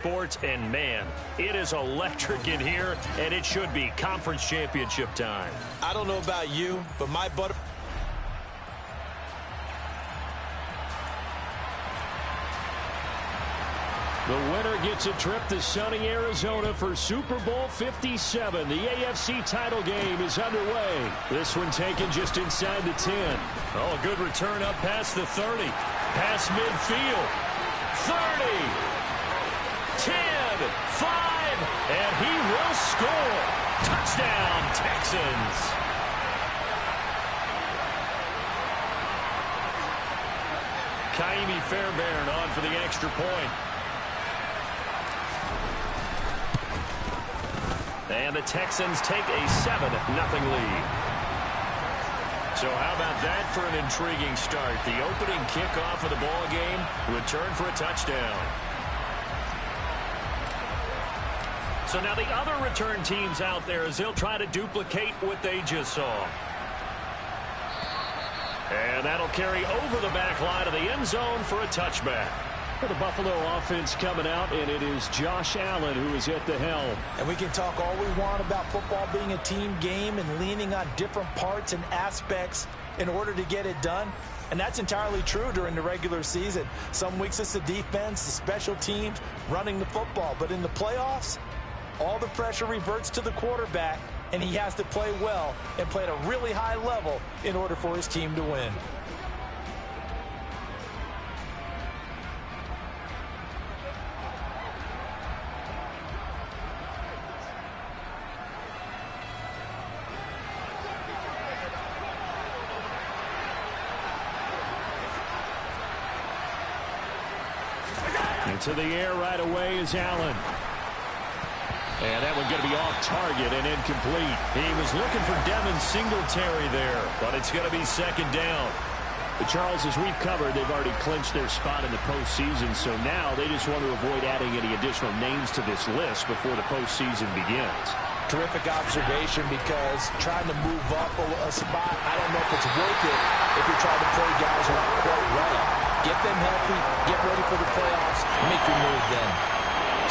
Sports, and man, it is electric in here, and it should be conference championship time. I don't know about you, but my butter. The winner gets a trip to sunny Arizona for Super Bowl 57. The AFC title game is underway. This one taken just inside the 10. Oh, a good return up past the 30. Past midfield. 30. 10, 5, and he will score. Touchdown, Texans. Kaimi Fairbairn on for the extra point. And the Texans take a 7-0 lead. So how about that for an intriguing start? The opening kickoff of the ball game, return for a touchdown. So now the other return teams out there as they'll try to duplicate what they just saw. And that'll carry over the back line of the end zone for a touchback. For the Buffalo offense coming out, and it is Josh Allen who is at the helm. And we can talk all we want about football being a team game and leaning on different parts and aspects in order to get it done. And that's entirely true during the regular season. Some weeks it's the defense, the special teams, running the football. But in the playoffs, all the pressure reverts to the quarterback, and he has to play well and play at a really high level in order for his team to win. Into the air right away is Allen. And that one going to be off target and incomplete. He was looking for Devin Singletary there, but it's going to be second down. But Charles, as we've covered, they've already clinched their spot in the postseason, so now they just want to avoid adding any additional names to this list before the postseason begins. Terrific observation, because trying to move up a spot, I don't know if it's worth it if you're trying to play guys who aren't quite right. Get them healthy, get ready for the playoffs, make your move then.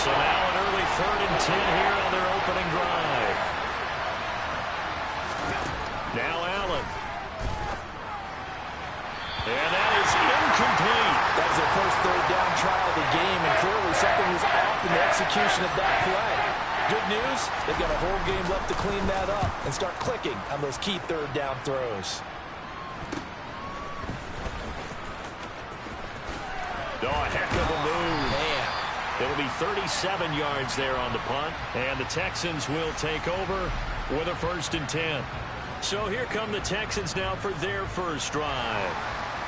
So now an early 3rd and 10 here on their opening drive. Now Allen. And that is incomplete. That was their first 3rd down try of the game, and clearly something was off in the execution of that play. Good news, they've got a whole game left to clean that up and start clicking on those key 3rd down throws. Oh, a heck of a move. Man. It'll be 37 yards there on the punt, and the Texans will take over with a 1st and 10. So here come the Texans now for their first drive.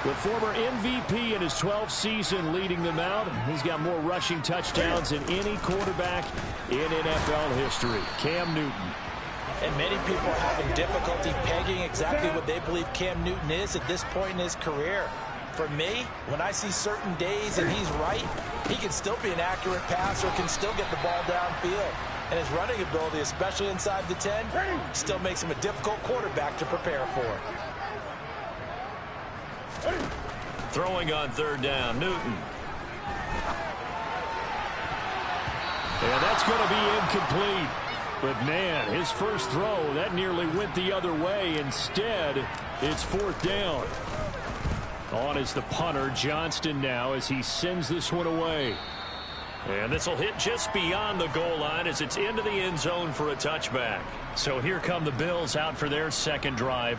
The former MVP in his 12th season leading them out. He's got more rushing touchdowns than any quarterback in NFL history. Cam Newton. And many people are having difficulty pegging exactly what they believe Cam Newton is at this point in his career. For me, when I see certain days and he's right, he can still be an accurate passer, can still get the ball downfield. And his running ability, especially inside the 10, still makes him a difficult quarterback to prepare for. Throwing on 3rd down, Newton. And that's going to be incomplete. But, man, his first throw, that nearly went the other way. Instead, it's 4th down. On is the punter, Johnston, now as he sends this one away. And this will hit just beyond the goal line as it's into the end zone for a touchback. So here come the Bills out for their second drive.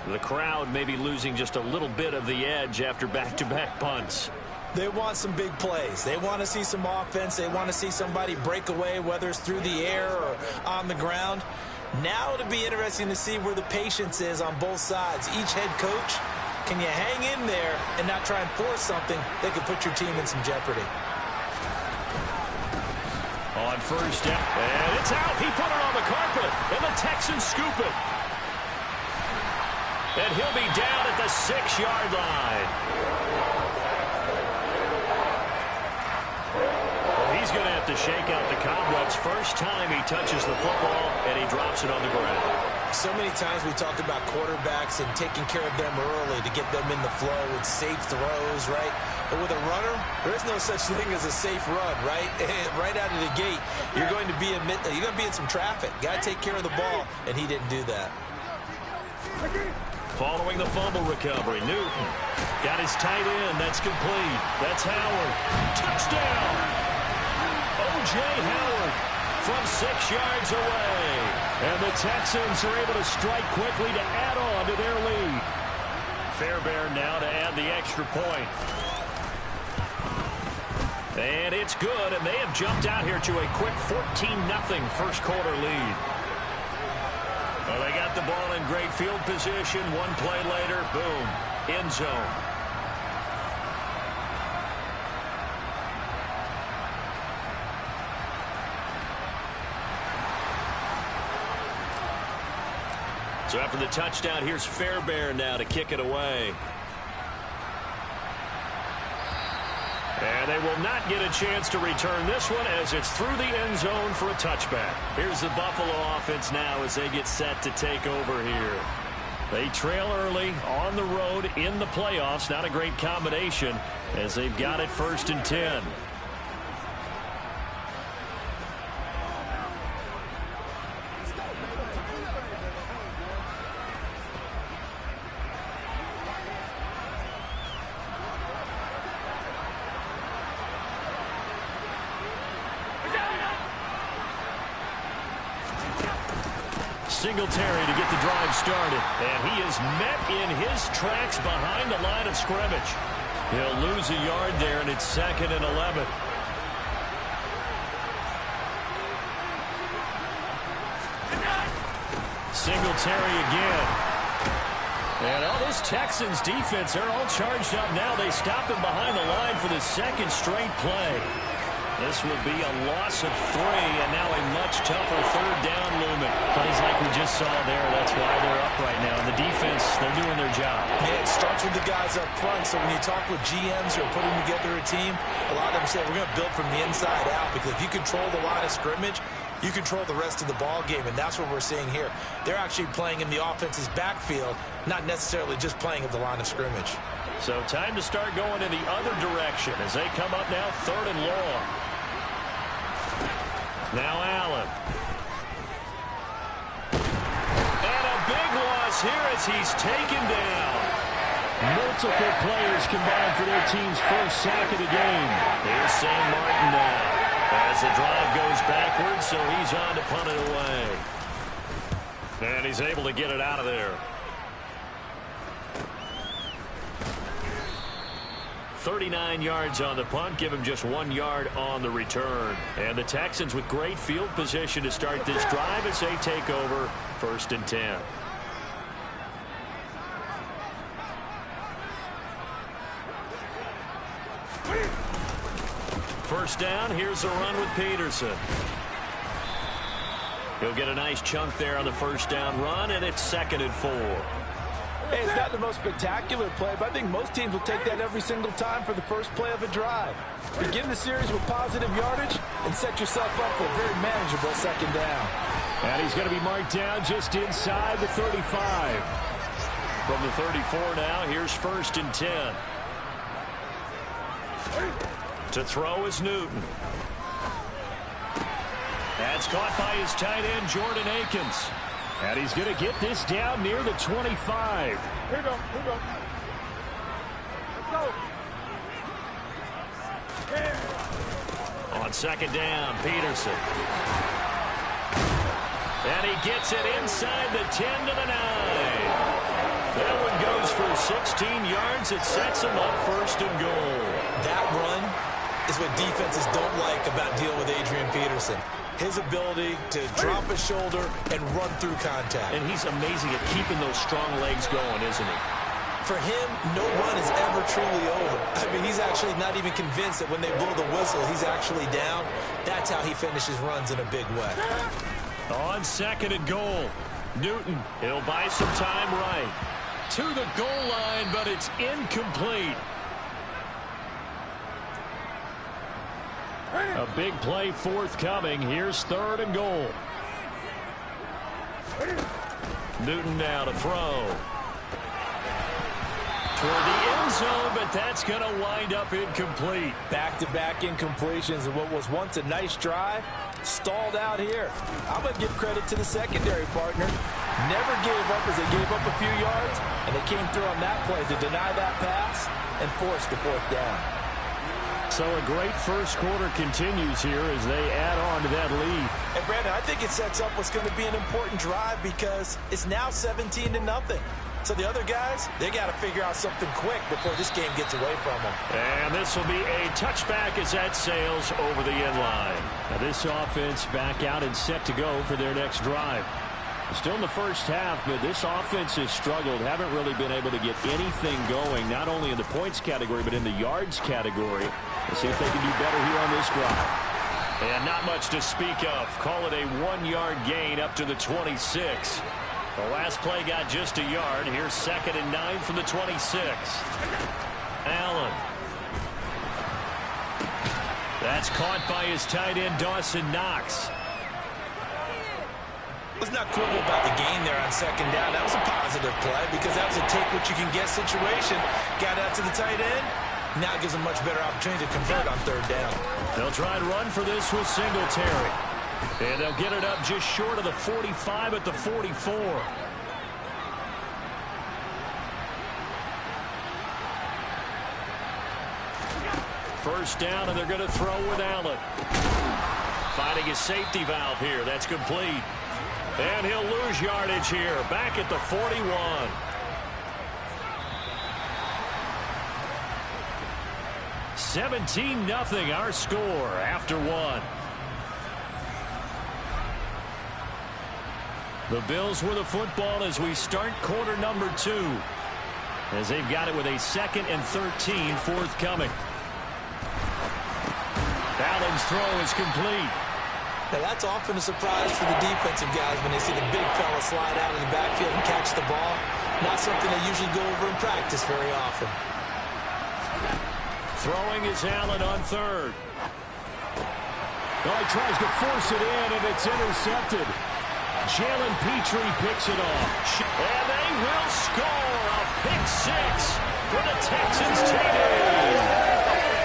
The crowd may be losing just a little bit of the edge after back-to-back punts. They want some big plays. They want to see some offense. They want to see somebody break away, whether it's through the air or on the ground. Now it'll be interesting to see where the patience is on both sides. Each head coach, can you hang in there and not try and force something that could put your team in some jeopardy? On 1st down, and it's out. He put it on the carpet, and the Texans scoop it. And he'll be down at the 6-yard line. Well, he's going to have to shake out the cobwebs. First time he touches the football, and he drops it on the ground. So many times we talk about quarterbacks and taking care of them early to get them in the flow with safe throws, right? And with a runner, there is no such thing as a safe run, right? Right out of the gate, you're going to be in some traffic. Got to take care of the ball, and he didn't do that. Following the fumble recovery, Newton got his tight end. That's complete. That's Howard. Touchdown! O.J. Howard from 6 yards away. And the Texans are able to strike quickly to add on to their lead. Fairbairn now to add the extra point. And it's good, and they have jumped out here to a quick 14-0 first quarter lead. Well, they got the ball in great field position. One play later, boom, end zone. So after the touchdown, here's Fairbairn now to kick it away. And they will not get a chance to return this one as it's through the end zone for a touchback. Here's the Buffalo offense now as they get set to take over here. They trail early on the road in the playoffs. Not a great combination as they've got it 1st and 10. Singletary to get the drive started. And he is met in his tracks behind the line of scrimmage. He'll lose a yard there, and it's 2nd and 11. Singletary again. And all this Texans defense, they're all charged up now. They stop him behind the line for the 2nd straight play. This will be a loss of 3, and now a much tougher 3rd down looming. Plays like we just saw there. That's why they're up right now. And the defense, they're doing their job. Yeah, it starts with the guys up front. So when you talk with GMs who are putting together a team, a lot of them say, we're going to build from the inside out, because if you control the line of scrimmage, you control the rest of the ball game, and that's what we're seeing here. They're actually playing in the offense's backfield, not necessarily just playing at the line of scrimmage. So time to start going in the other direction as they come up now 3rd and long. Now Allen. And a big loss here as he's taken down. Multiple players combined for their team's first sack of the game. Here's Sam Martin now. As the drive goes backwards, so he's on to punt it away. And he's able to get it out of there. 39 yards on the punt, give him just 1 yard on the return. And the Texans with great field position to start this drive as they take over 1st and 10. First down, here's a run with Peterson. He'll get a nice chunk there on the first down run, and it's 2nd and 4. Hey, it's not the most spectacular play, but I think most teams will take that every single time for the first play of a drive. Begin the series with positive yardage and set yourself up for a very manageable 2nd down. And he's going to be marked down just inside the 35. From the 34 now, here's 1st and 10. To throw is Newton. That's caught by his tight end, Jordan Akins. And he's going to get this down near the 25. Here we go. Let's go. On 2nd down, Peterson. And he gets it inside the 10 to the 9. That one goes for 16 yards. It sets him up 1st and goal. That run is what defenses don't like about dealing with Adrian Peterson. His ability to drop a shoulder and run through contact. And he's amazing at keeping those strong legs going, isn't he? For him, no run is ever truly over. I mean, he's actually not even convinced that when they blow the whistle, he's actually down. That's how he finishes runs in a big way. On 2nd and goal, Newton, he'll buy some time right. To the goal line, but it's incomplete. A big play forthcoming. Here's 3rd and goal. Newton now to throw. toward the end zone, but that's going to wind up incomplete. Back-to-back incompletions of what was once a nice drive, stalled out here. I'm going to give credit to the secondary partner. Never gave up as they gave up a few yards, and they came through on that play to deny that pass and force the fourth down. So a great first quarter continues here as they add on to that lead. And Brandon, I think it sets up what's going to be an important drive because it's now 17-0. So the other guys, they got to figure out something quick before this game gets away from them. And this will be a touchback as that sails over the end line. Now this offense back out and set to go for their next drive. Still in the first half, but this offense has struggled. Haven't really been able to get anything going, not only in the points category, but in the yards category. Let's see if they can do better here on this drive. And not much to speak of. Call it a 1-yard gain up to the 26. The last play got just a yard. Here's 2nd and 9 from the 26. Allen. That's caught by his tight end, Dawson Knox. Let's not quibble about the gain there on 2nd down. That was a positive play because that was a take-what-you-can-get situation. Got out to the tight end. Now gives them much better opportunity to convert on 3rd down. They'll try and run for this with Singletary. And they'll get it up just short of the 45 at the 44. First down, and they're going to throw with Allen. Finding his safety valve here. That's complete. And he'll lose yardage here. Back at the 41. $17-0 our score after one. The Bills with the football as we start quarter number 2. As they've got it with a 2nd and 13 forthcoming. Allen's throw is complete. Now that's often a surprise for the defensive guys when they see the big fella slide out of the backfield and catch the ball. Not something they usually go over in practice very often. Throwing is Allen on 3rd. Oh, he tries to force it in, and it's intercepted. Jalen Petrie picks it off. And they will score a pick 6 for the Texans TD.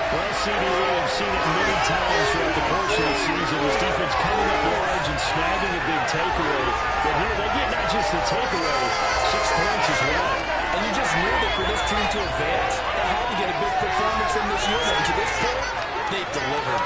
Well, CD, we have seen it many times throughout the course of the season. This defense coming up large and snagging a big takeaway. But here they get not just the takeaway, 6 points as well. And you just knew that for this team to advance, they had to get a big performance from this unit. And to this point, they've delivered.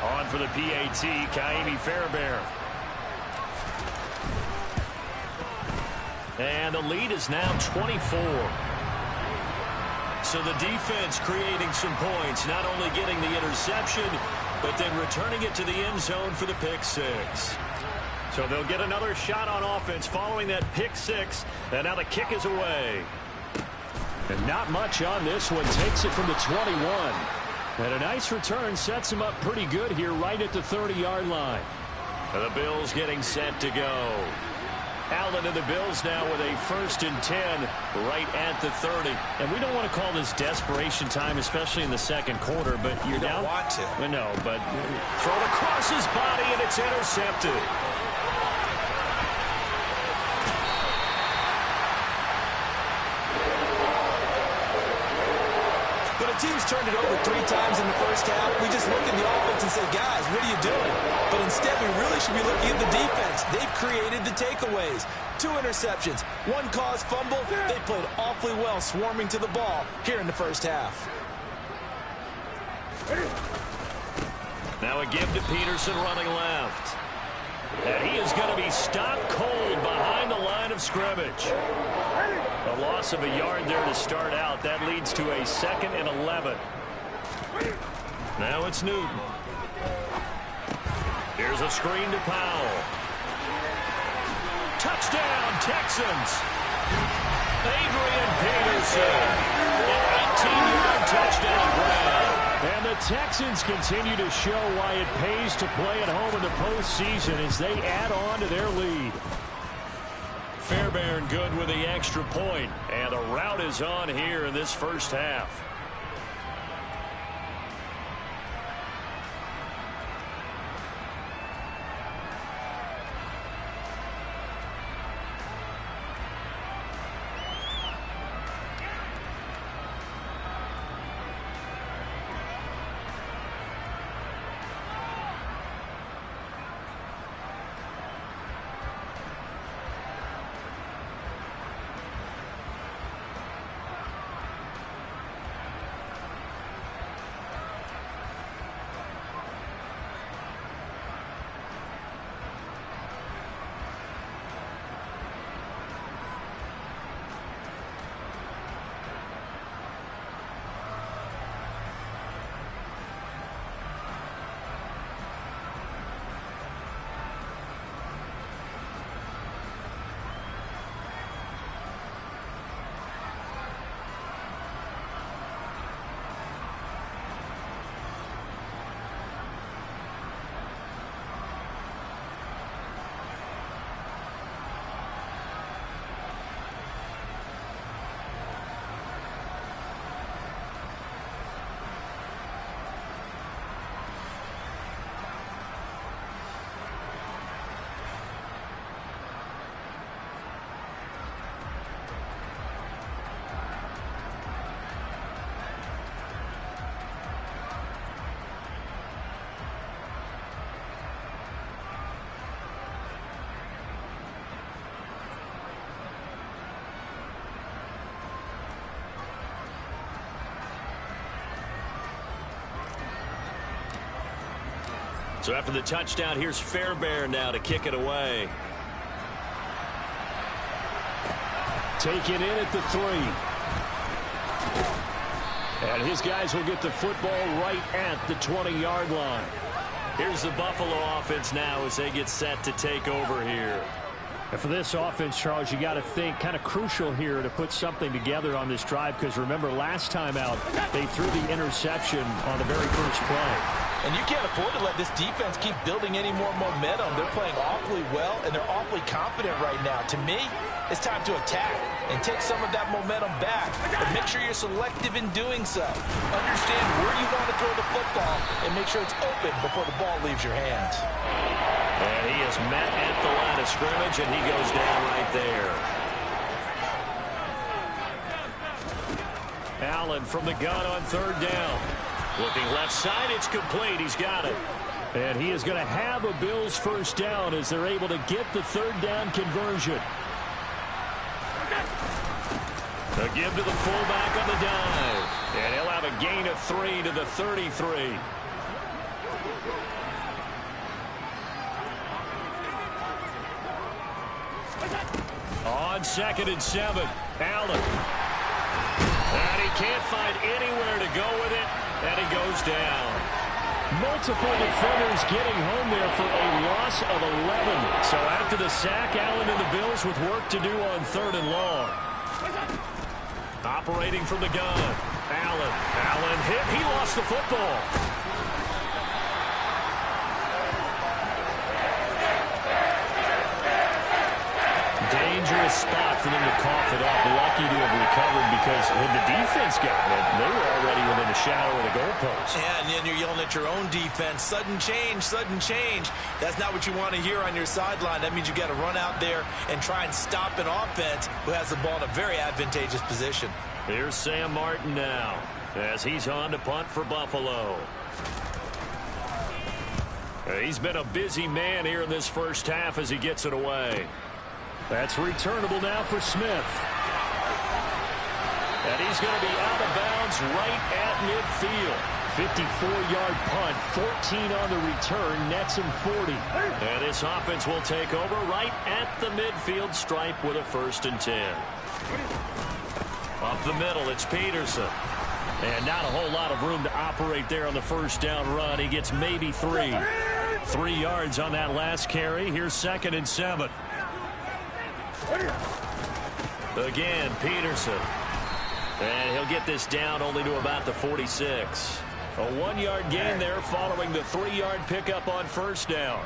On for the PAT, Kaimi Fairbairn. And the lead is now 24. So the defense creating some points, not only getting the interception, but then returning it to the end zone for the pick 6. So they'll get another shot on offense following that pick 6. And now the kick is away. And not much on this one. Takes it from the 21. And a nice return sets him up pretty good here right at the 30-yard line. And the Bills getting set to go. Allen and the Bills now with a 1st and 10 right at the 30. And we don't want to call this desperation time, especially in the second quarter, but you're down. You don't want to. No, but thrown across his body, and it's intercepted. Teams turned it over 3 times in the first half. We just look at the offense and say, guys, what are you doing? But instead, we really should be looking at the defense. They've created the takeaways. 2 interceptions, 1 caused fumble. They played awfully well swarming to the ball here in the first half. Now a give to Peterson running left. And he is going to be stopped cold behind the line of scrimmage. A loss of a yard there to start out. That leads to a 2nd and 11. Now it's Newton. Here's a screen to Powell. Touchdown, Texans. Adrian Peterson. An 18-yard touchdown grab. And the the Texans continue to show why it pays to play at home in the postseason as they add on to their lead. Fairbairn good with the extra point, and the rout is on here in this first half. So after the touchdown, here's Fairbairn now to kick it away. Taken in at the 3. And his guys will get the football right at the 20-yard line. Here's the Buffalo offense now as they get set to take over here. And for this offense, Charles, you got to think kind of crucial here to put something together on this drive, because remember last time out they threw the interception on the very first play. And you can't afford to let this defense keep building any more momentum. They're playing awfully well, and they're awfully confident right now. To me, it's time to attack and take some of that momentum back. But make sure you're selective in doing so. Understand where you want to throw the football and make sure it's open before the ball leaves your hands. And he is met at the line of scrimmage, and he goes down right there. Allen from the gun on 3rd down. Looking left side, it's complete. He's got it. And he is going to have a Bills first down as they're able to get the 3rd down conversion. A give to the fullback on the dive. And he'll have a gain of 3 to the 33. On 2nd and 7, Allen. And he can't find anywhere to go with it. And he goes down. Multiple defenders getting home there for a loss of 11. So after the sack, Allen and the Bills with work to do on 3rd and long. Operating from the gun. Allen hit. He lost the football. Dangerous spot for them to cough it up. Lucky to have recovered, because when the defense got it, they were already within the shadow of the goalpost. Yeah, and then you're yelling at your own defense. Sudden change, sudden change. That's not what you want to hear on your sideline. That means you got to run out there and try and stop an offense who has the ball in a very advantageous position. Here's Sam Martin now as he's on to punt for Buffalo. He's been a busy man here in this first half as he gets it away. That's returnable now for Smith. And he's going to be out of bounds right at midfield. 54-yard punt, 14 on the return, nets him 40. And this offense will take over right at the midfield stripe with a 1st and 10. Up the middle, it's Peterson. And not a whole lot of room to operate there on the 1st down run. He gets maybe 3. 3 yards on that last carry. Here's 2nd and 7. Again, Peterson. And he'll get this down only to about the 46. A 1-yard gain there following the 3-yard pickup on first down.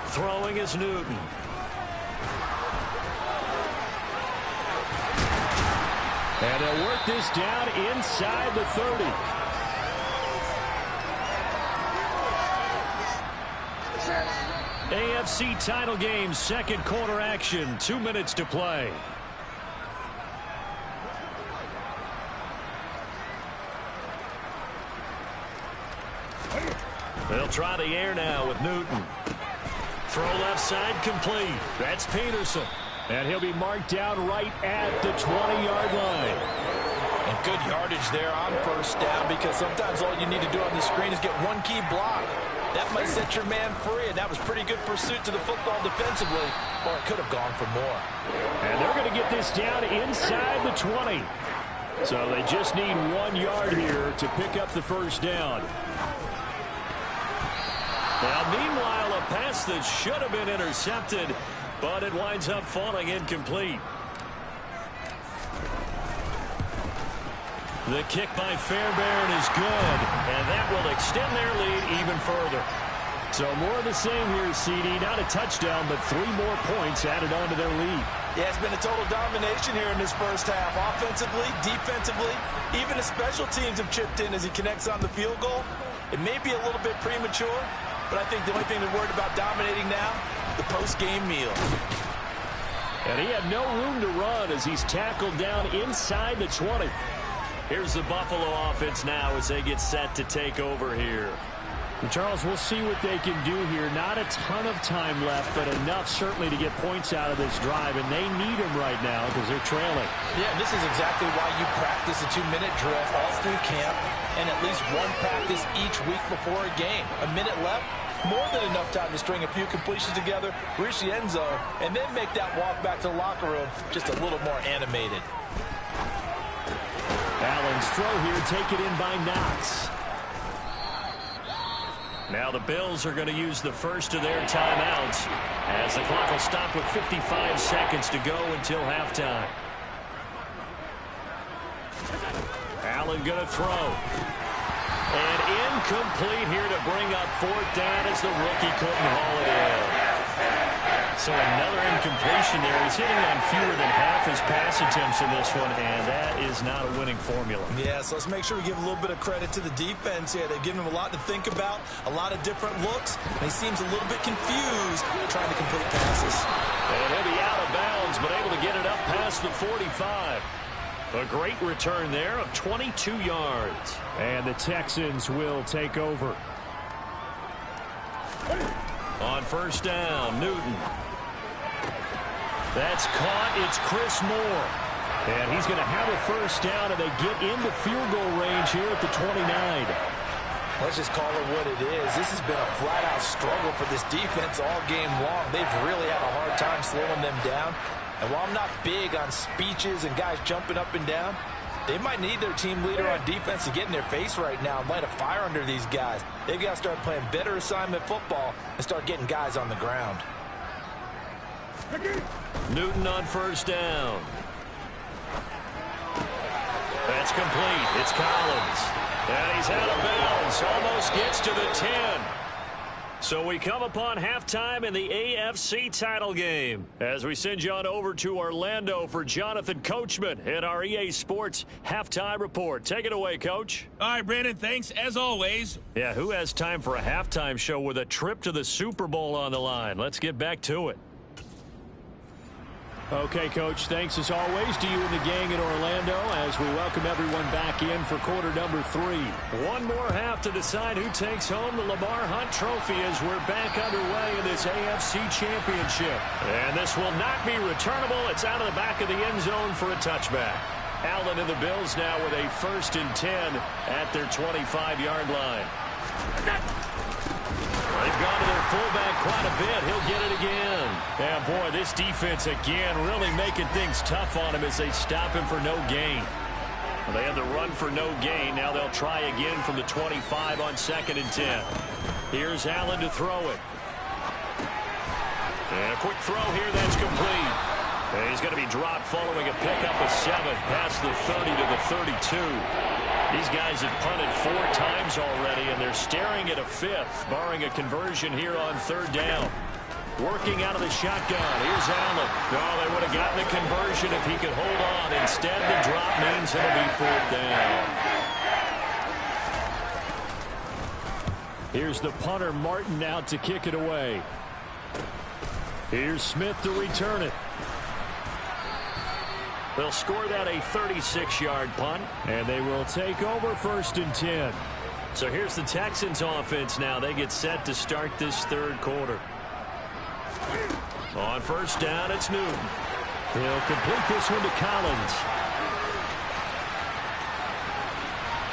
Throwing is Newton. And they'll work this down inside the 30. AFC title game, second quarter action. 2 minutes to play. They'll try the air now with Newton. Throw left side complete. That's Peterson. And he'll be marked down right at the 20-yard line. And good yardage there on first down, because sometimes all you need to do on the screen is get one key block. That might set your man free, and that was pretty good pursuit to the football defensively, or it could have gone for more. And they're going to get this down inside the 20. So they just need 1 yard here to pick up the first down. Now, meanwhile, a pass that should have been intercepted, but it winds up falling incomplete. The kick by Fairbairn is good, and that will extend their lead even further. So more of the same here, CD. Not a touchdown, but 3 more points added on to their lead. Yeah, it's been a total domination here in this first half. Offensively, defensively, even the special teams have chipped in as he connects on the field goal. It may be a little bit premature, but I think the only thing they're worried about dominating now, the post-game meal. And he had no room to run as he's tackled down inside the 20. Here's the Buffalo offense now as they get set to take over here. And Charles, we'll see what they can do here. Not a ton of time left, but enough certainly to get points out of this drive, and they need them right now because they're trailing. Yeah, and this is exactly why you practice a 2-minute drill all through camp and at least one practice each week before a game. A minute left, more than enough time to string a few completions together, reach the end zone, and then make that walk back to the locker room just a little more animated. Allen's throw here taken in by Knox. Now the Bills are going to use the first of their timeouts as the clock will stop with 55 seconds to go until halftime. Allen going to throw. And incomplete here to bring up 4th down as the rookie couldn't haul it in. So another incompletion there. He's hitting on fewer than half his pass attempts in this one, and that is not a winning formula. Yeah, so let's make sure we give a little bit of credit to the defense here. They've given him a lot to think about, a lot of different looks, and he seems a little bit confused trying to complete passes. And he'll be out of bounds, but able to get it up past the 45. A great return there of 22 yards. And the Texans will take over. On first down, Newton. That's caught. It's Chris Moore. And he's going to have a first down, and they get into field goal range here at the 29. Let's just call it what it is. This has been a flat-out struggle for this defense all game long. They've really had a hard time slowing them down. And while I'm not big on speeches and guys jumping up and down, they might need their team leader on defense to get in their face right now and light a fire under these guys. They've got to start playing better assignment football and start getting guys on the ground. Newton on first down. That's complete. It's Collins. And he's out of bounds. Almost gets to the 10. So we come upon halftime in the AFC title game as we send you on over to Orlando for Jonathan Coachman in our EA Sports halftime report. Take it away, Coach. All right, Brandon, thanks as always. Yeah, who has time for a halftime show with a trip to the Super Bowl on the line? Let's get back to it. Okay, Coach, thanks as always to you and the gang in Orlando as we welcome everyone back in for quarter number 3. One more half to decide who takes home the Lamar Hunt Trophy as we're back underway in this AFC Championship. And this will not be returnable. It's out of the back of the end zone for a touchback. Allen and the Bills now with a 1st and 10 at their 25-yard line. They've gone to their fullback quite a bit. He'll get it again. Yeah, boy, this defense again really making things tough on him as they stop him for no gain. Well, they had the run for no gain. Now they'll try again from the 25 on 2nd and 10. Here's Allen to throw it. And a quick throw here that's complete. And he's going to be dropped following a pickup of 7 past the 30 to the 32. These guys have punted 4 times already, and they're staring at a 5th, barring a conversion here on 3rd down. Working out of the shotgun. Here's Allen. Oh, they would have gotten the conversion if he could hold on. Instead, the drop means it'll be 4th down. Here's the punter, Martin, out to kick it away. Here's Smith to return it. They'll score that a 36-yard punt. And they will take over 1st and 10. So here's the Texans offense now. They get set to start this 3rd quarter. On 1st down, it's Newton. He'll complete this one to Collins.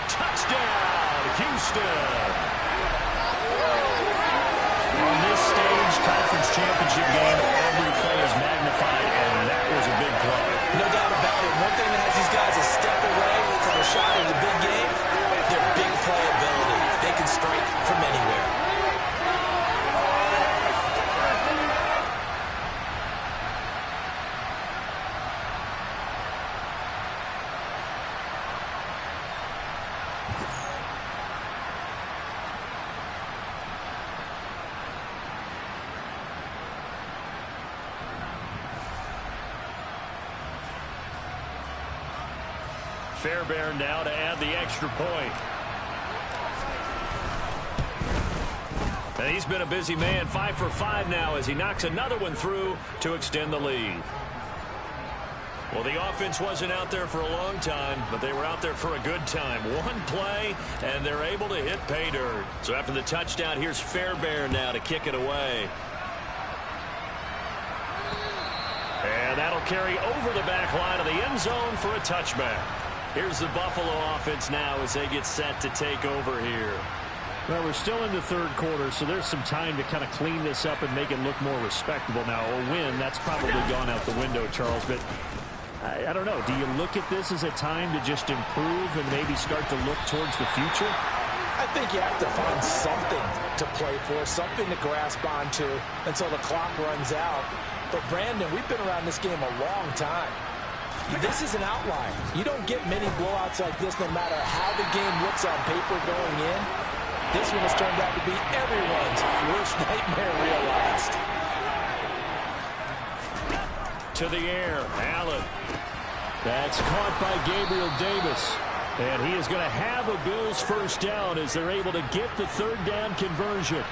Touchdown, Houston. On this stage, conference championship game, every play is magnified, and that was a big play. No doubt about it. One thing that has these guys a step away from a shot in the big game, their big play ability. They can strike from anywhere. Fairbairn now to add the extra point. And he's been a busy man, 5 for 5 now as he knocks another one through to extend the lead. Well, the offense wasn't out there for a long time, but they were out there for a good time. One play, and they're able to hit pay dirt. So after the touchdown, here's Fairbairn now to kick it away. And that'll carry over the back line of the end zone for a touchback. Here's the Buffalo offense now as they get set to take over here. Well, we're still in the 3rd quarter, so there's some time to kind of clean this up and make it look more respectable. Now, a win, that's probably gone out the window, Charles, but I don't know. Do you look at this as a time to just improve and maybe start to look towards the future? I think you have to find something to play for, something to grasp onto until the clock runs out. But, Brandon, we've been around this game a long time. This is an outlier. You don't get many blowouts like this no matter how the game looks on paper going in. This one has turned out to be everyone's worst nightmare realized. To the air, Allen. That's caught by Gabriel Davis. And he is going to have a Bills 1st down as they're able to get the 3rd down conversion.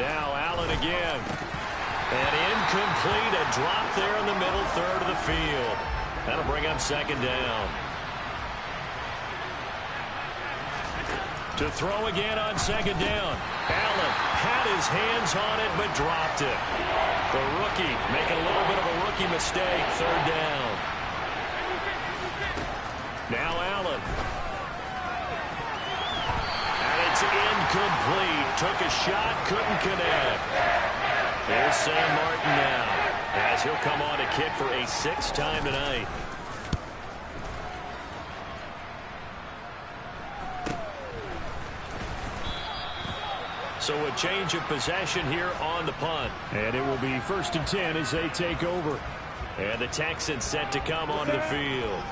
Now Allen again. And incomplete, a drop there in the middle 3rd of the field. That'll bring up 2nd down. To throw again on 2nd down. Allen had his hands on it but dropped it. The rookie making a little bit of a rookie mistake. 3rd down. Now Allen. And it's incomplete. Took a shot, couldn't connect. There's Sam Martin now as he'll come on to kick for a 6th time tonight. So a change of possession here on the punt. And it will be 1st and 10 as they take over. And the Texans set to come onto the field.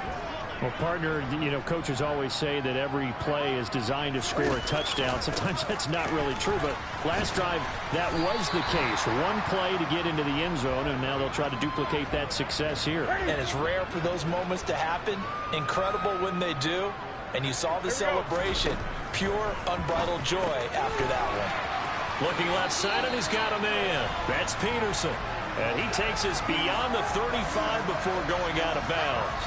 Well, partner, you know, coaches always say that every play is designed to score a touchdown. Sometimes that's not really true, but last drive, that was the case. One play to get into the end zone, and now they'll try to duplicate that success here. And it's rare for those moments to happen. Incredible when they do. And you saw the celebration. Pure, unbridled joy after that one. Looking left side, and he's got a man. That's Peterson. And he takes us beyond the 35 before going out of bounds.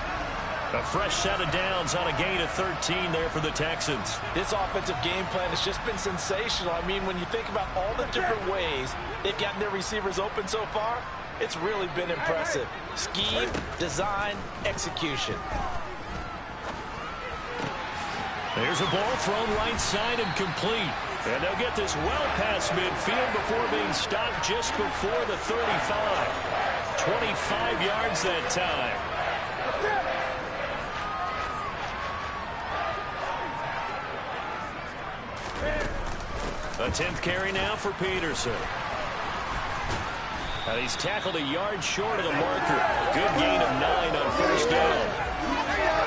A fresh set of downs on a gain of 13 there for the Texans. This offensive game plan has just been sensational. I mean, when you think about all the different ways they've gotten their receivers open so far, it's really been impressive. Scheme, design, execution. There's a ball thrown right side and complete. And they'll get this well past midfield before being stopped just before the 35. 25 yards that time. A 10th carry now for Peterson. And he's tackled a yard short of the marker. Good gain of 9 on first down.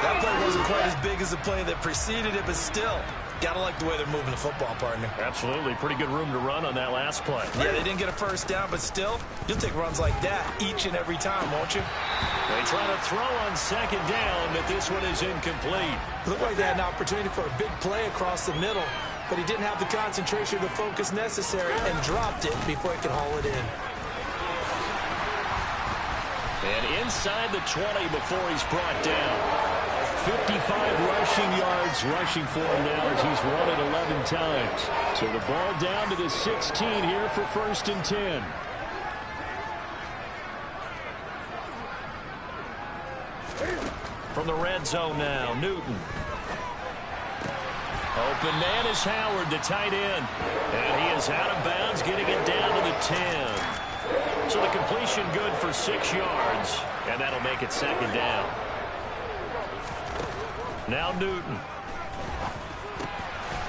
That play wasn't quite as big as the play that preceded it, but still, gotta like the way they're moving the football, partner. Absolutely. Pretty good room to run on that last play. Yeah, they didn't get a first down, but still, you'll take runs like that each and every time, won't you? They try to throw on second down, but this one is incomplete. Looked like they had an opportunity for a big play across the middle, but he didn't have the concentration or the focus necessary and dropped it before he could haul it in. And inside the 20 before he's brought down. 55 rushing yards rushing for him now as he's run it 11 times. So the ball down to the 16 here for 1st and 10. From the red zone now, Newton. Open man is Howard, the tight end. And he is out of bounds, getting it down to the 10. So the completion good for 6 yards, and that'll make it 2nd down. Now Newton.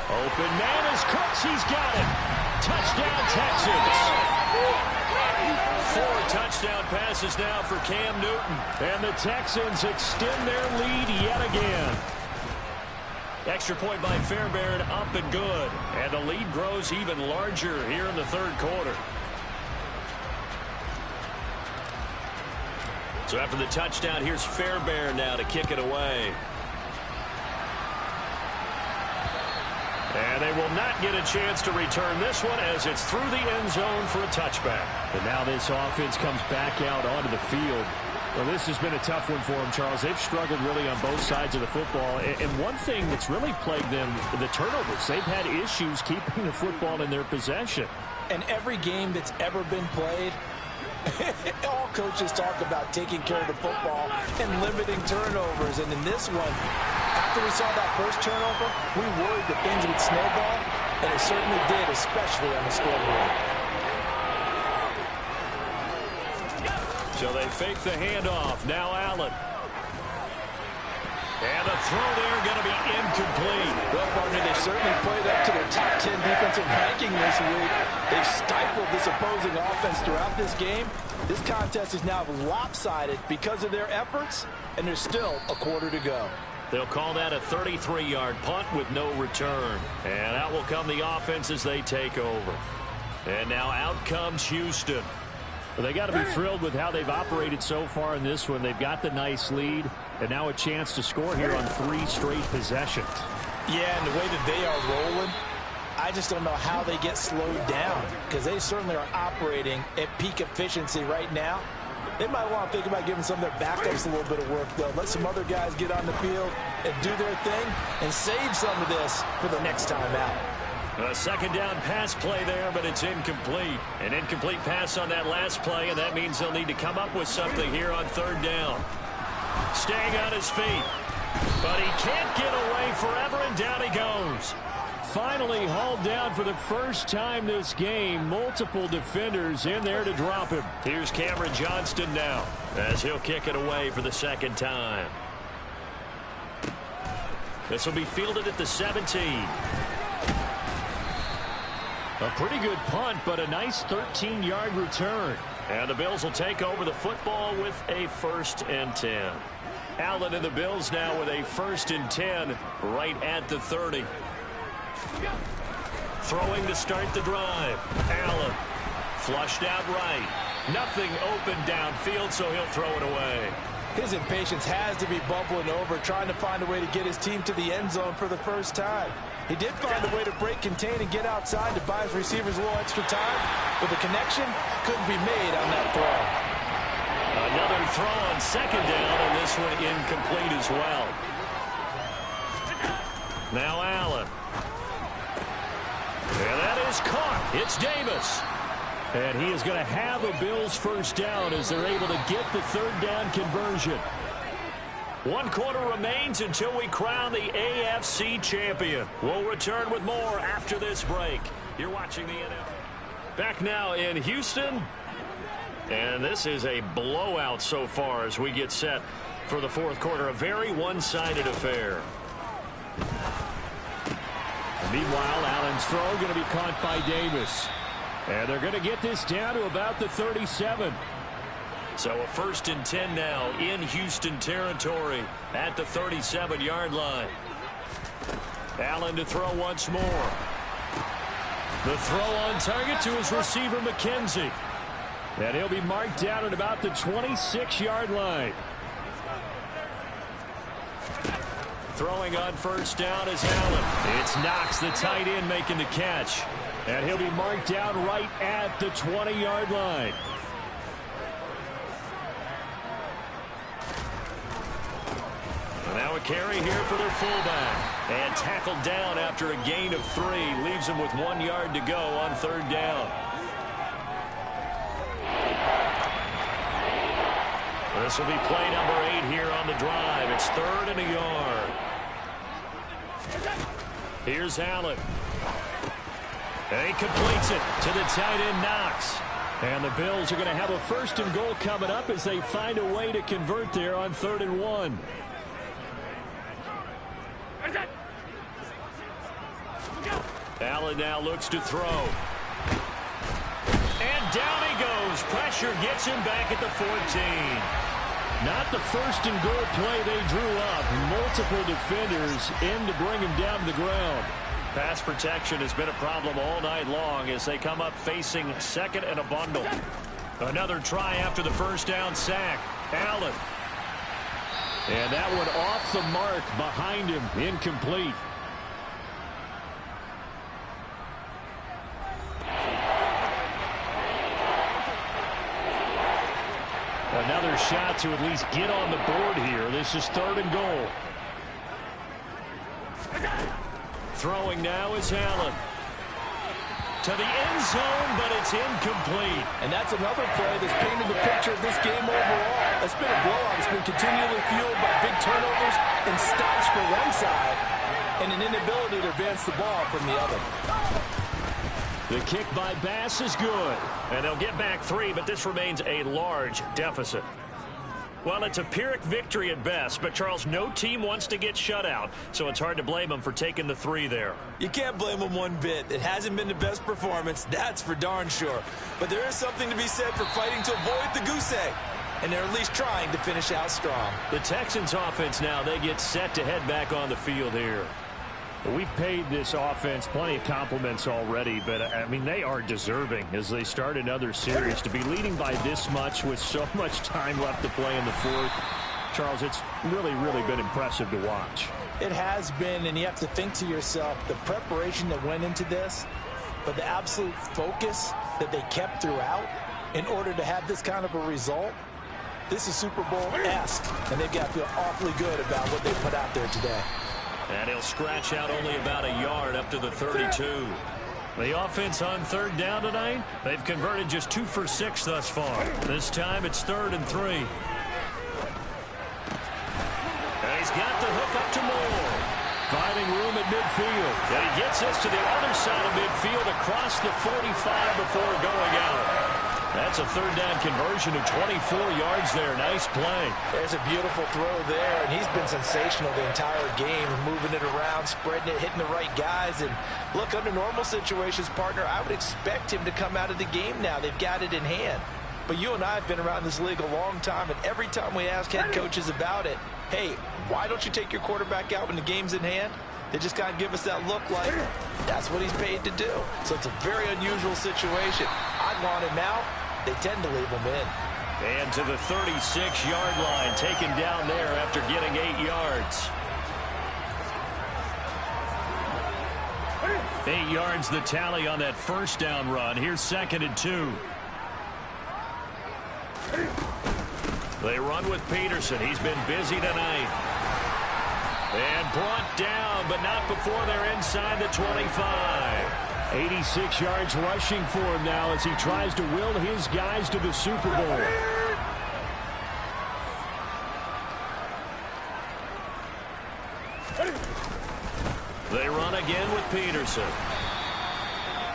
Open man is Cooks. He's got it. Touchdown, Texans. 4 touchdown passes now for Cam Newton. And the Texans extend their lead yet again. Extra point by Fairbairn, up and good. And the lead grows even larger here in the 3rd quarter. So after the touchdown, here's Fairbairn now to kick it away. And they will not get a chance to return this one as it's through the end zone for a touchback. And now this offense comes back out onto the field. Well, this has been a tough one for them, Charles. They've struggled really on both sides of the football. And one thing that's really plagued them, the turnovers. They've had issues keeping the football in their possession. And every game that's ever been played, all coaches talk about taking care of the football and limiting turnovers. And in this one, after we saw that first turnover, we worried that things would snowball, and it certainly did, especially on the scoreboard. So they fake the handoff. Now Allen. And the throw there going to be incomplete. Well, partner, they've certainly played up to their top 10 defensive ranking this week. They've stifled this opposing offense throughout this game. This contest is now lopsided because of their efforts, and there's still a quarter to go. They'll call that a 33-yard punt with no return. And out will come the offense as they take over. And now out comes Houston. Well, they got to be thrilled with how they've operated so far in this one. They've got the nice lead, and now a chance to score here on 3 straight possessions. Yeah, and the way that they are rolling, I just don't know how they get slowed down, because they certainly are operating at peak efficiency right now. They might want to think about giving some of their backups a little bit of work, though. Let some other guys get on the field and do their thing and save some of this for the next time out. A 2nd down pass play there, but it's incomplete. An incomplete pass on that last play, and that means they'll need to come up with something here on 3rd down. Staying on his feet, but he can't get away forever, and down he goes. Finally hauled down for the first time this game. Multiple defenders in there to drop him. Here's Cameron Johnston now as he'll kick it away for the 2nd time. This will be fielded at the 17. A pretty good punt, but a nice 13-yard return. And the Bills will take over the football with a 1st and 10. Allen and the Bills now with a 1st and 10 right at the 30. Throwing to start the drive. Allen flushed out right. Nothing open downfield, so he'll throw it away. His impatience has to be bubbling over, trying to find a way to get his team to the end zone for the first time. He did find a way to break, contain, and get outside to buy his receivers a little extra time, but the connection couldn't be made on that throw. Another throw on 2nd down, and this one incomplete as well. Now Allen. And that is caught. It's Davis. And he is going to have a Bills 1st down as they're able to get the 3rd down conversion. 1 quarter remains until we crown the AFC champion. We'll return with more after this break. You're watching the NFL. Back now in Houston. And this is a blowout so far as we get set for the 4th quarter. A very one-sided affair. Meanwhile, Allen's throw going to be caught by Davis. And they're going to get this down to about the 37. So a 1st and 10 now in Houston territory at the 37-yard line. Allen to throw once more. The throw on target to his receiver, McKenzie. And he'll be marked down at about the 26-yard line. Throwing on 1st down is Allen. It's Knox, the tight end, making the catch. And he'll be marked down right at the 20-yard line. And now a carry here for their fullback. And tackled down after a gain of 3. Leaves him with 1 yard to go on 3rd down. This will be play number 8 here on the drive. It's 3rd and a yard. Here's Allen. And he completes it to the tight end, Knox. And the Bills are going to have a 1st and goal coming up as they find a way to convert there on 3rd and 1. Allen now looks to throw. And down he goes. Pressure gets him back at the 14. Not the 1st and goal play they drew up. Multiple defenders in to bring him down to the ground. Pass protection has been a problem all night long as they come up facing 2nd and a bundle. Another try after the 1st down sack. Allen. And that one off the mark behind him. Incomplete. Another shot to at least get on the board here. This is 3rd and goal. Throwing now is Allen. To the end zone, but it's incomplete. And that's another play that's painted the picture of this game overall. It's been a blowout. It's been continually fueled by big turnovers and stops for one side and an inability to advance the ball from the other. The kick by Bass is good. And they'll get back 3, but this remains a large deficit. Well, it's a Pyrrhic victory at best, but, Charles, no team wants to get shut out, so it's hard to blame them for taking the 3 there. You can't blame them one bit. It hasn't been the best performance, that's for darn sure. But there is something to be said for fighting to avoid the goose egg, and they're at least trying to finish out strong. The Texans offense now, they get set to head back on the field here. We've paid this offense plenty of compliments already, but, I mean, they are deserving as they start another series. To be leading by this much with so much time left to play in the 4th, Charles, it's really, really been impressive to watch. It has been, and you have to think to yourself, the preparation that went into this, but the absolute focus that they kept throughout in order to have this kind of a result. This is Super Bowl-esque, and they've got to feel awfully good about what they put out there today. And he'll scratch out only about a yard up to the 32. The offense on 3rd down tonight, they've converted just 2 for 6 thus far. This time it's 3rd and 3. And he's got the hook up to Moore. Finding room at midfield. And he gets us to the other side of midfield across the 45 before going out. That's a 3rd down conversion of 24 yards there. Nice play. There's a beautiful throw there, and he's been sensational the entire game, moving it around, spreading it, hitting the right guys. And look, under normal situations, partner, I would expect him to come out of the game now. They've got it in hand. But you and I have been around this league a long time, and every time we ask head coaches about it, hey, why don't you take your quarterback out when the game's in hand? They just kind of give us that look like that's what he's paid to do. So it's a very unusual situation. I'd want him out. They tend to leave him in. And to the 36-yard line, taken down there after getting 8 yards. 8 yards the tally on that 1st down run. Here's 2nd and 2. They run with Peterson. He's been busy tonight. And brought down, but not before they're inside the 25. 86 yards rushing for him now as he tries to will his guys to the Super Bowl. They run again with Peterson.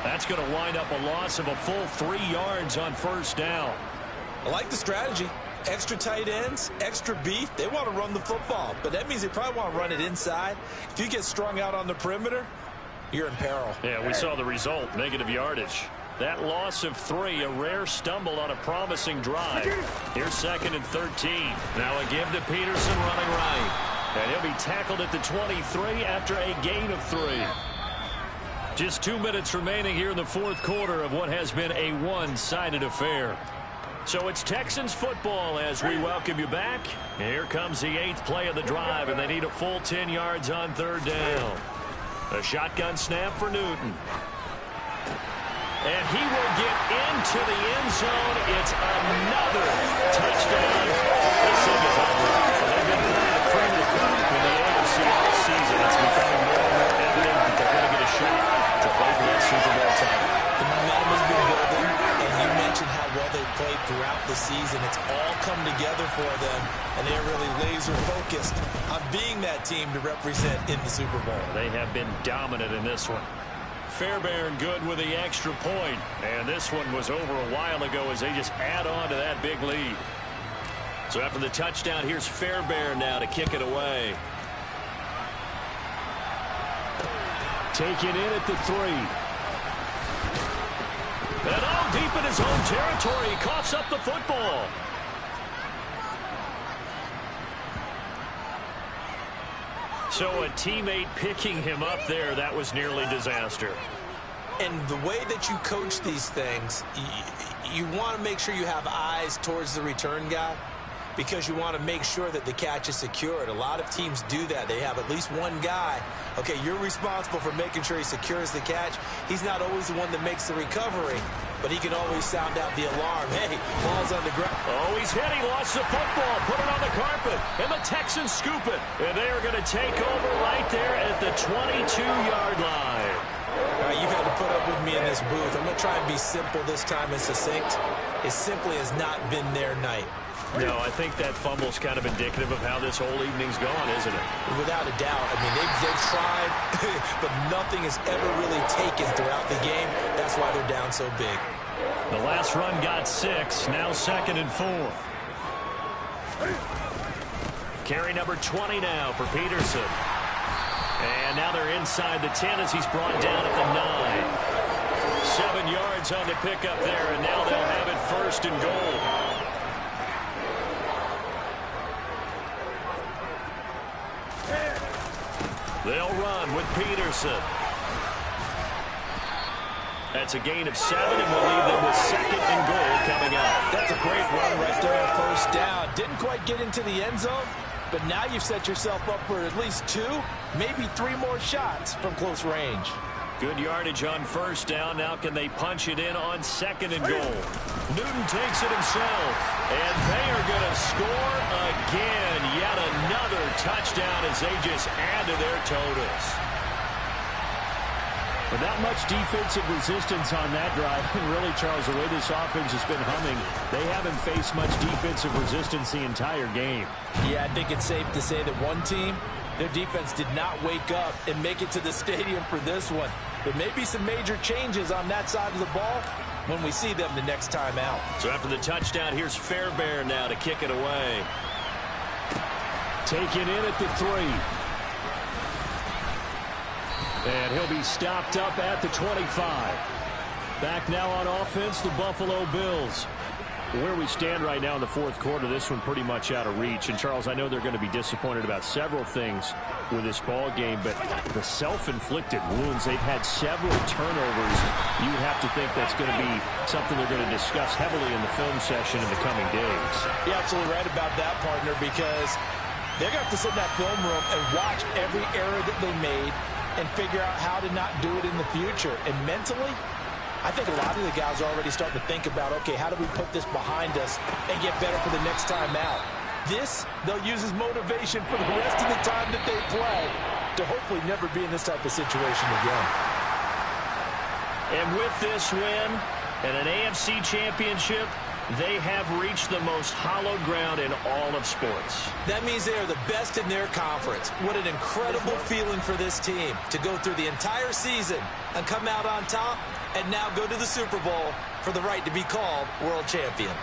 That's going to wind up a loss of a full 3 yards on 1st down. I like the strategy. Extra tight ends, extra beef. They want to run the football, but that means they probably want to run it inside. If you get strung out on the perimeter, you're in peril. Yeah, we saw the result, negative yardage. That loss of 3, a rare stumble on a promising drive. Here's 2nd and 13. Now a give to Peterson running right. And he'll be tackled at the 23 after a gain of 3. Just 2 minutes remaining here in the fourth quarter of what has been a one-sided affair. So it's Texans football as we welcome you back. Here comes the 8th play of the drive, and they need a full 10 yards on 3rd down. A shotgun snap for Newton. And he will get into the end zone. It's another touchdown. This thing is unreal. They've been playing the cream of the crop in the AFC all season. It's becoming more and more evident that they're going to get a shot to play for that Super Bowl title. The momentum has been building, and you mentioned how well they've played throughout the season. It's all come together for them, and they're really laser-focused on being that team to represent in the Super Bowl. They have been dominant in this one. Fairbairn good with the extra point. And this one was over a while ago as they just add on to that big lead. So after the touchdown, here's Fairbairn now to kick it away. Taken in at the 3. And all deep in his own territory, he coughs up the football. So a teammate picking him up there, that was nearly disaster. And the way that you coach these things, you want to make sure you have eyes towards the return guy because you want to make sure that the catch is secured. A lot of teams do that. They have at least one guy. Okay, you're responsible for making sure he secures the catch. He's not always the one that makes the recovery, but he can always sound out the alarm. Hey, ball's on the ground. Oh, he's hit. He lost the football. Put it on the carpet. And the Texans scoop it. And they are going to take over right there at the 22-yard line. All right, you've had to put up with me in this booth. I'm going to try and be simple this time and succinct. It simply has not been their night. No, I think that fumble's kind of indicative of how this whole evening's gone, isn't it? Without a doubt. I mean, they've tried, but nothing has ever really taken throughout the game. That's why they're down so big. The last run got 6. Now 2nd and 4. Carry number 20 now for Peterson. And now they're inside the 10 as he's brought down at the 9. 7 yards on the pickup there, and now they'll have it 1st and goal. They'll run with Peterson. That's a gain of 7, and we'll leave them with 2nd and goal coming up. That's a great run right there on 1st down. Didn't quite get into the end zone, but now you've set yourself up for at least 2, maybe 3 more shots from close range. Good yardage on 1st down. Now can they punch it in on 2nd and goal? Newton takes it himself, and they are going to score again. Yet another touchdown as they just add to their totals. Without much defensive resistance on that drive, and really, Charles, the way this offense has been humming, they haven't faced much defensive resistance the entire game. Yeah, I think it's safe to say that one team, their defense did not wake up and make it to the stadium for this one. There may be some major changes on that side of the ball when we see them the next time out. So after the touchdown, here's Fairbairn now to kick it away. Taken in at the 3. And he'll be stopped up at the 25. Back now on offense, the Buffalo Bills. Where we stand right now in the fourth quarter, this one pretty much out of reach. And, Charles, I know they're going to be disappointed about several things with this ball game, but the self-inflicted wounds, they've had several turnovers. You have to think that's going to be something they're going to discuss heavily in the film session in the coming days. You're absolutely right about that, partner, because they're going to have to sit in that film room and watch every error that they made and figure out how to not do it in the future. And mentally, I think a lot of the guys are already starting to think about, okay, how do we put this behind us and get better for the next time out? This, they'll use as motivation for the rest of the time that they play to hopefully never be in this type of situation again. And with this win and an AFC championship, they have reached the most hallowed ground in all of sports. That means they are the best in their conference. What an incredible feeling for this team to go through the entire season and come out on top and now go to the Super Bowl for the right to be called world champion.